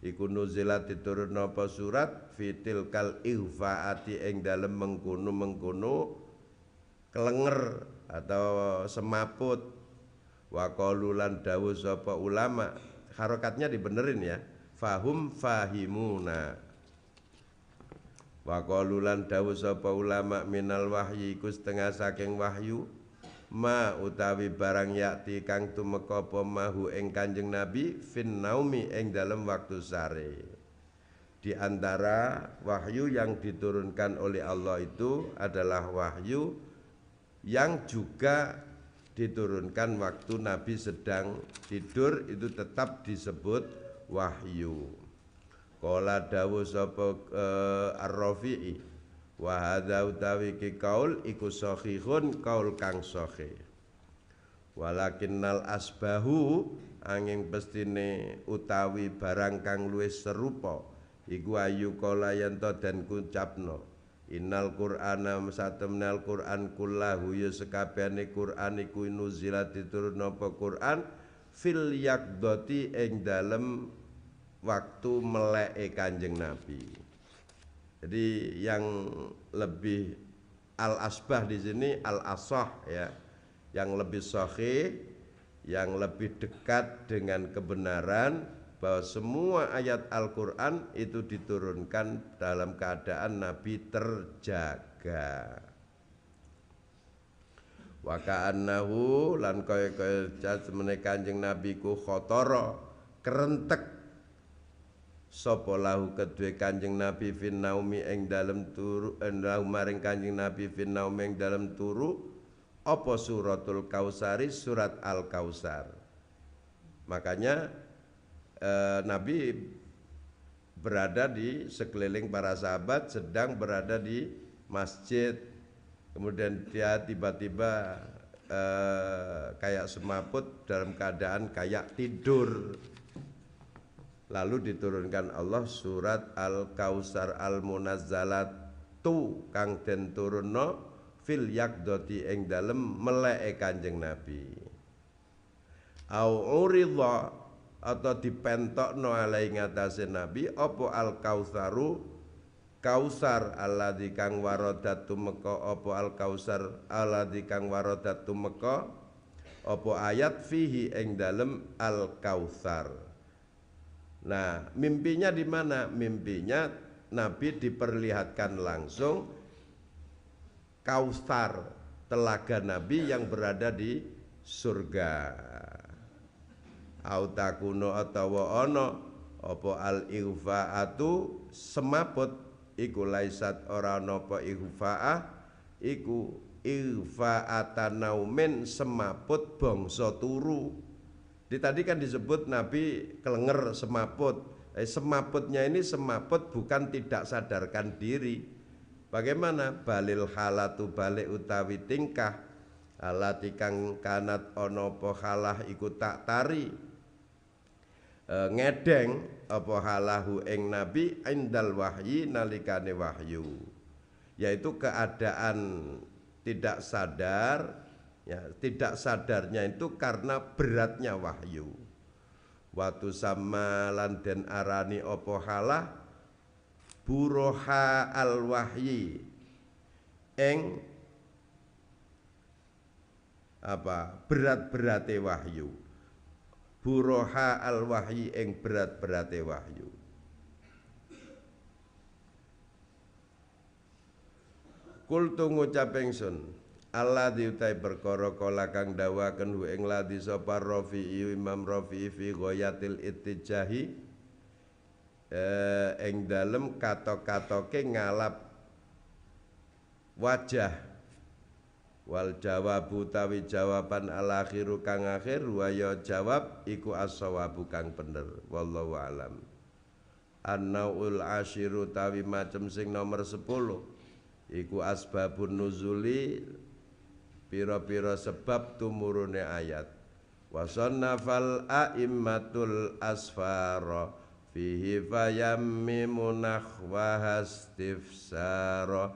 iku nuzilat diturun apa surat fitil kal ihfaati ing dalem mengkono kelenger atau semaput wa qalu lan dawuh sapa ulama harokatnya dibenerin ya fahimuna wa qalu lan dawuh sapa ulama minal wahyi iku setengah saking wahyu ma utawi barang yakti kang tumeka apa mahu ing Kanjeng Nabi fin naumi ing dalem waktu sare Di antara wahyu yang diturunkan oleh Allah itu adalah wahyu yang juga diturunkan waktu Nabi sedang tidur, itu tetap disebut wahyu. Qala dawu sapa Ar-Rafi'i wa hadza utawi ki kaul iku sahihun kaul kang sahih. Walakinnal asbahu angin pestine utawi barang kang luwih serupa iku ayu kala yen to den kucapno innal qur'ana satemnal qur'an kullahu ya sekabehane qur'an iku nuzilat diturunna apa qur'an fil yaqdati ing dalem waktu meleke Kanjeng Nabi. Jadi yang lebih al-asbah di sini al-asah ya, yang lebih sahih, yang lebih dekat dengan kebenaran bahwa semua ayat Al-Qur'an itu diturunkan dalam keadaan Nabi terjaga. Wa ka'annahu lan kaya-kaya semene Kanjeng Nabi ku khotara kerentek sapa lahu kedue Kanjeng Nabi fin naumi ing dalem turu lahu maring Kanjeng Nabi fin naumi ing dalem turu apa suratul Kausari surat Al-Kausar. Makanya Nabi berada di sekeliling para sahabat sedang berada di masjid, kemudian dia tiba-tiba kayak semaput dalam keadaan kayak tidur. Lalu diturunkan Allah surat Al-Kausar Al-Munazzalatu kang den turunno fil yaqdati ing dalem meleke Kanjeng Nabi. Au uridha atau dipentokno alai ngatasé Nabi apa Al-Kautsaru Kausar alladzi kang waradat tumeka apa Al-Kausar alladzi kang waradat tumeka apa ayat fihi ing dalem Al-Kautsar. Nah, mimpinya di mana? Mimpinya Nabi diperlihatkan langsung Kautsar, telaga Nabi yang berada di surga. Autakuno atawa ana apa al-ighfaatu semaput iku laisat ora ana apa ighfaah iku ighfaatanaumin semaput bangsa turu. Tadi kan disebut Nabi kelenger semaput. Semaputnya ini semaput bukan tidak sadarkan diri. Bagaimana? Balil halatu balik utawi tingkah alati kang kanat ono po halah iku tak tari ngedeng apa halahu ing Nabi indal wahyi nalikane wahyu, yaitu keadaan tidak sadar. Ya, tidak sadarnya itu karena beratnya wahyu. Watu sama lan den arani opo halah buroha al wahyi eng apa berat-berate wahyu. Buroha al wahyi eng berat-berate wahyu. Kultu ngucap ingsun Allah diutai perkara kala kang dawaken hu ing ladhi sapa Rafi'i Imam Rafi'i fi ghayatil ittijahi ing dalem katok-katoke ngalap wajah wal jawabu tawi jawaban al akhiru kang akhir wa ya jawab iku as-shawabu kang bener wallahu alam. An-naul asyiru tawi macem sing nomor 10 iku asbabun nuzuli pira-pira sebab tumurune ayat. Wa sannafal a'immatul asfara fihi fayammimu nahwa hastifsara.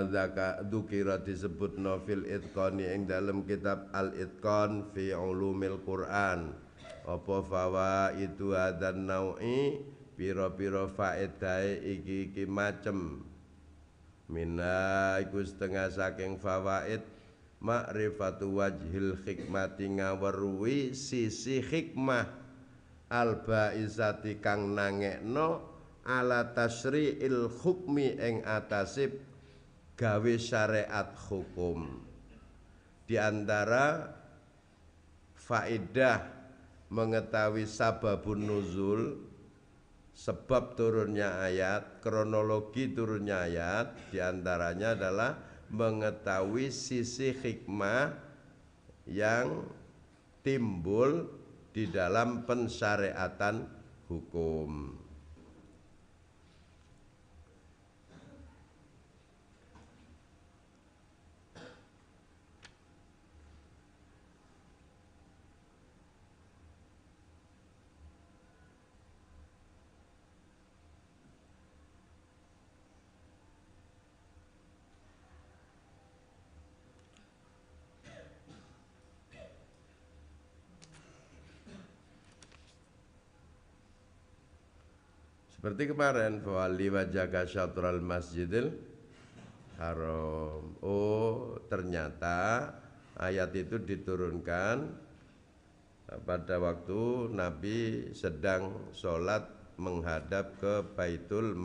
Zaka dukira disebut nofil itqani ing dalam kitab al-itqan fi ulumil Quran. Apa fawaidu hadan nau'i pira-pira faedahe iki macem. Mina iku setengah saking fawaid ma'rifatu wajhil hikmati ngaweruhi sisi hikmah al-baisati kang nangekno ala tasri'il hukmi ing atasip gawe syariat hukum. Di antara faedah mengetahui sababun nuzul, sebab turunnya ayat, kronologi turunnya ayat, diantaranya adalah mengetahui sisi hikmah yang timbul di dalam pensyariatan hukum. Seperti kemarin, fawalli wajhaka syatral masjidil haram. Oh, ternyata ayat itu diturunkan pada waktu Nabi sedang sholat menghadap ke Baitul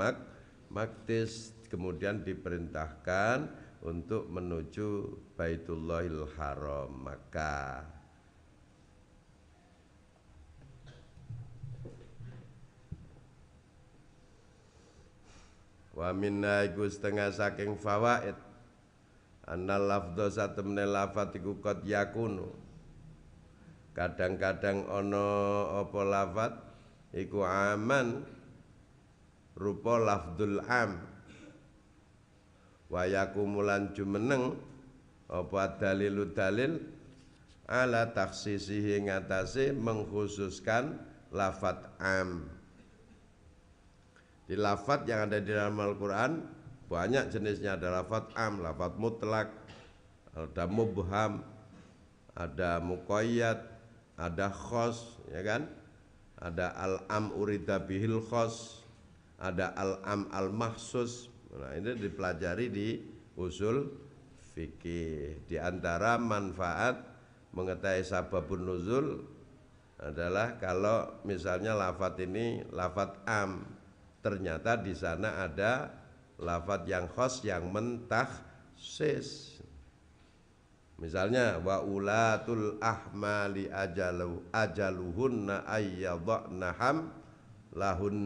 Maqdis, kemudian diperintahkan untuk menuju Baitullahil Haram, Makkah. Wa minna iku setengah saking fawaid annal lafdha satemene lafat iku qad yakunu, kadang-kadang ana apa lafat iku aman rupa lafdzul am, wa yakumulan jumeneng apa dalilu dalil ala taksisihi ngatasi mengkhususkan lafat am. Di lafat yang ada di dalam Al-Quran banyak jenisnya, ada lafat am, lafat mutlak, ada mubham, ada muqayyad, ada khos, ya kan? Ada al-am urida bihil khos, ada al-am al-mahsus. Nah, ini dipelajari di usul fikih. Di antara manfaat mengetahui sababun nuzul adalah kalau misalnya lafat ini lafat am, ternyata di sana ada lafaz yang khos yang mentakhsis. Misalnya wa ulatul ahmali ajaluhunna ayyadhna lahun,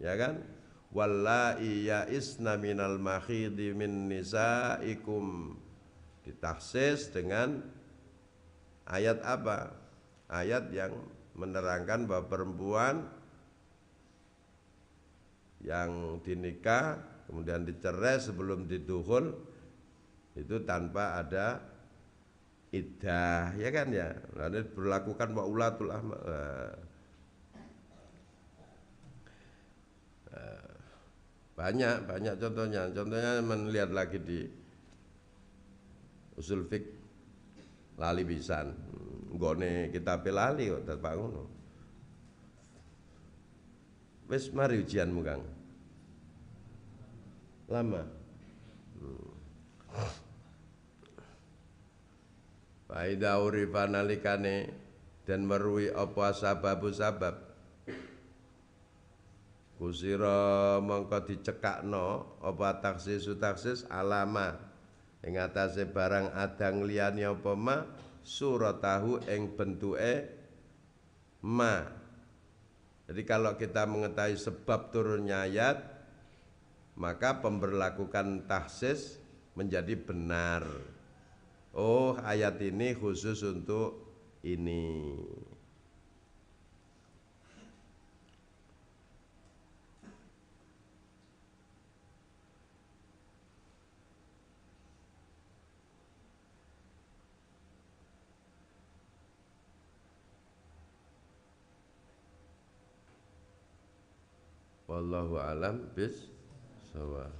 ya kan? Wallai ya'isna minal makhidi min nisaikum, ditakhsis dengan ayat apa? Ayat yang menerangkan bahwa perempuan yang dinikah kemudian dicerai sebelum didukhul itu tanpa ada iddah, ya kan ya. Lalu berlakukan wa ulatul ahmal. Banyak contohnya. Contohnya melihat lagi di usul fik lali pisan. Nggone kitab lali kok Pak ngono. Wis mari ujianmu Kang. Lama. Faida urifa nalikane dan merui apa sababu sabab, kusira mongko dicekakno apa taksis alama ing atase barang adang liyane apa ma suratahu ing bentuke ma. Jadi kalau kita mengetahui sebab turunnya ayat, maka pemberlakukan tahsis menjadi benar. Oh, ayat ini khusus untuk ini. Wallahu alam bis shawab.